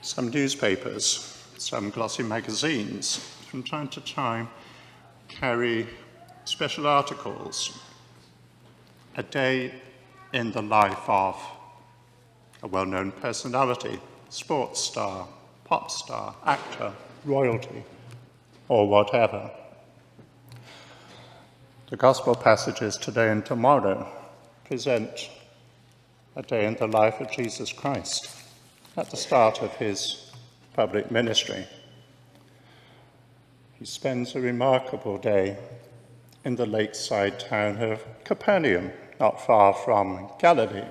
Some newspapers, some glossy magazines, from time to time, carry special articles. A day in the life of a well-known personality, sports star, pop star, actor, royalty, or whatever. The gospel passages today and tomorrow present a day in the life of Jesus Christ at the start of his public ministry. He spends a remarkable day in the lakeside town of Capernaum, not far from Galilee.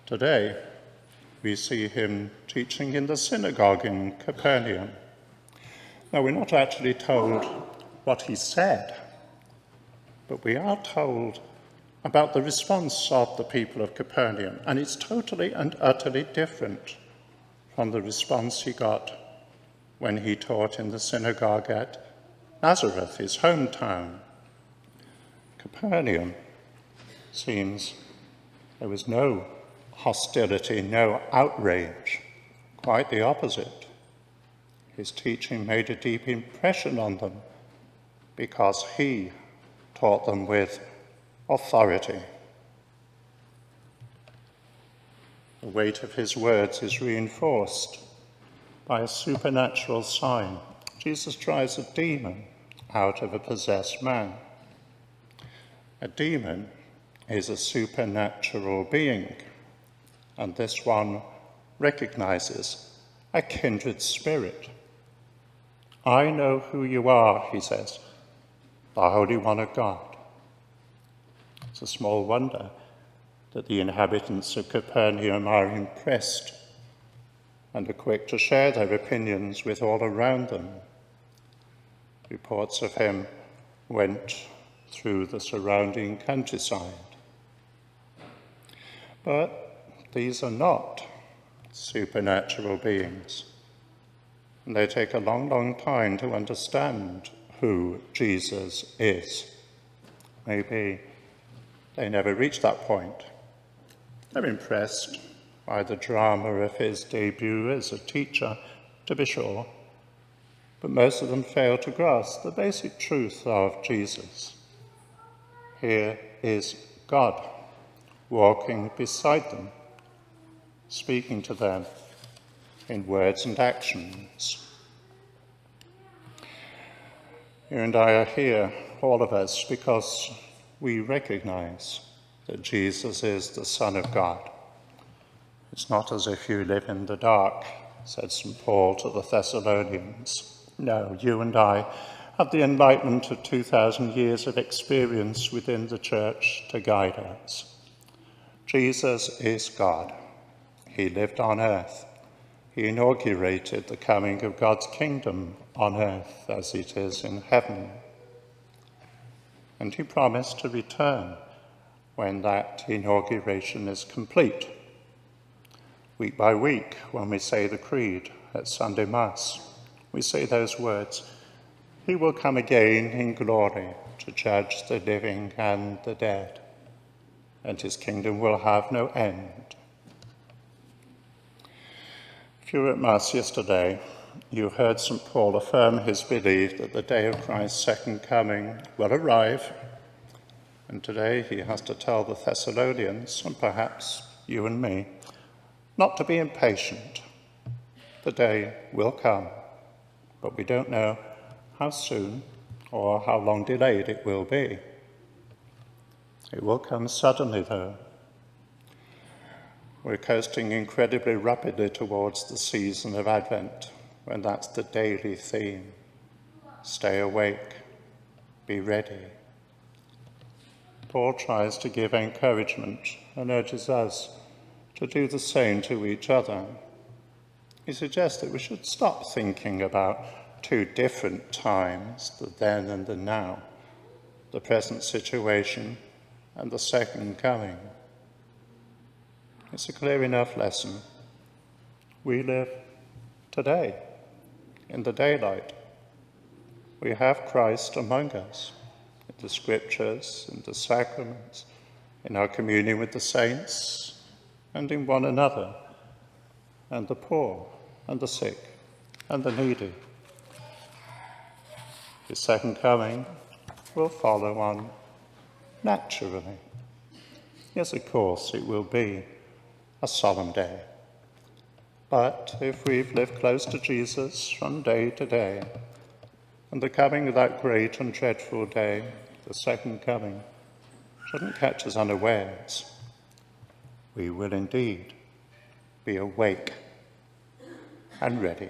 Today, we see him teaching in the synagogue in Capernaum. Now, we're not actually told what he said, but we are told about the response of the people of Capernaum, and it's totally and utterly different from the response he got when he taught in the synagogue at Nazareth, his hometown. Capernaum seems there was no hostility, no outrage, quite the opposite. His teaching made a deep impression on them because he taught them with authority. The weight of his words is reinforced by a supernatural sign. Jesus drives a demon out of a possessed man. A demon is a supernatural being, and this one recognizes a kindred spirit. I know who you are, he says, the Holy One of God. It's a small wonder that the inhabitants of Capernaum are impressed and are quick to share their opinions with all around them. Reports of him went through the surrounding countryside. But these are not supernatural beings, and they take a long, long time to understand who Jesus is. Maybe they never reach that point. They're impressed by the drama of his debut as a teacher, to be sure, but most of them fail to grasp the basic truth of Jesus. Here is God walking beside them, speaking to them in words and actions. You and I are here, all of us, because we recognize that Jesus is the Son of God. It's not as if you live in the dark, said St. Paul to the Thessalonians. No, you and I have the enlightenment of 2,000 years of experience within the church to guide us. Jesus is God. He lived on earth. He inaugurated the coming of God's kingdom on earth as it is in heaven. And he promised to return when that inauguration is complete. Week by week, when we say the Creed at Sunday Mass, we say those words, he will come again in glory to judge the living and the dead, and his kingdom will have no end. If you were at Mass yesterday, you heard St. Paul affirm his belief that the day of Christ's second coming will arrive, and today he has to tell the Thessalonians, and perhaps you and me, not to be impatient. The day will come, but we don't know how soon or how long delayed it will be. It will come suddenly, though. We're coasting incredibly rapidly towards the season of Advent, when that's the daily theme. Stay awake, be ready. Paul tries to give encouragement and urges us to do the same to each other. He suggests that we should stop thinking about two different times, the then and the now, the present situation and the second coming. It's a clear enough lesson. We live today, in the daylight. We have Christ among us, in the scriptures, in the sacraments, in our communion with the saints, and in one another. and the poor and the sick and the needy. His second coming will follow on naturally. Yes, of course, it will be a solemn day. But if we've lived close to Jesus from day to day, and the coming of that great and dreadful day, the second coming, shouldn't catch us unawares, we will indeed be awake and ready.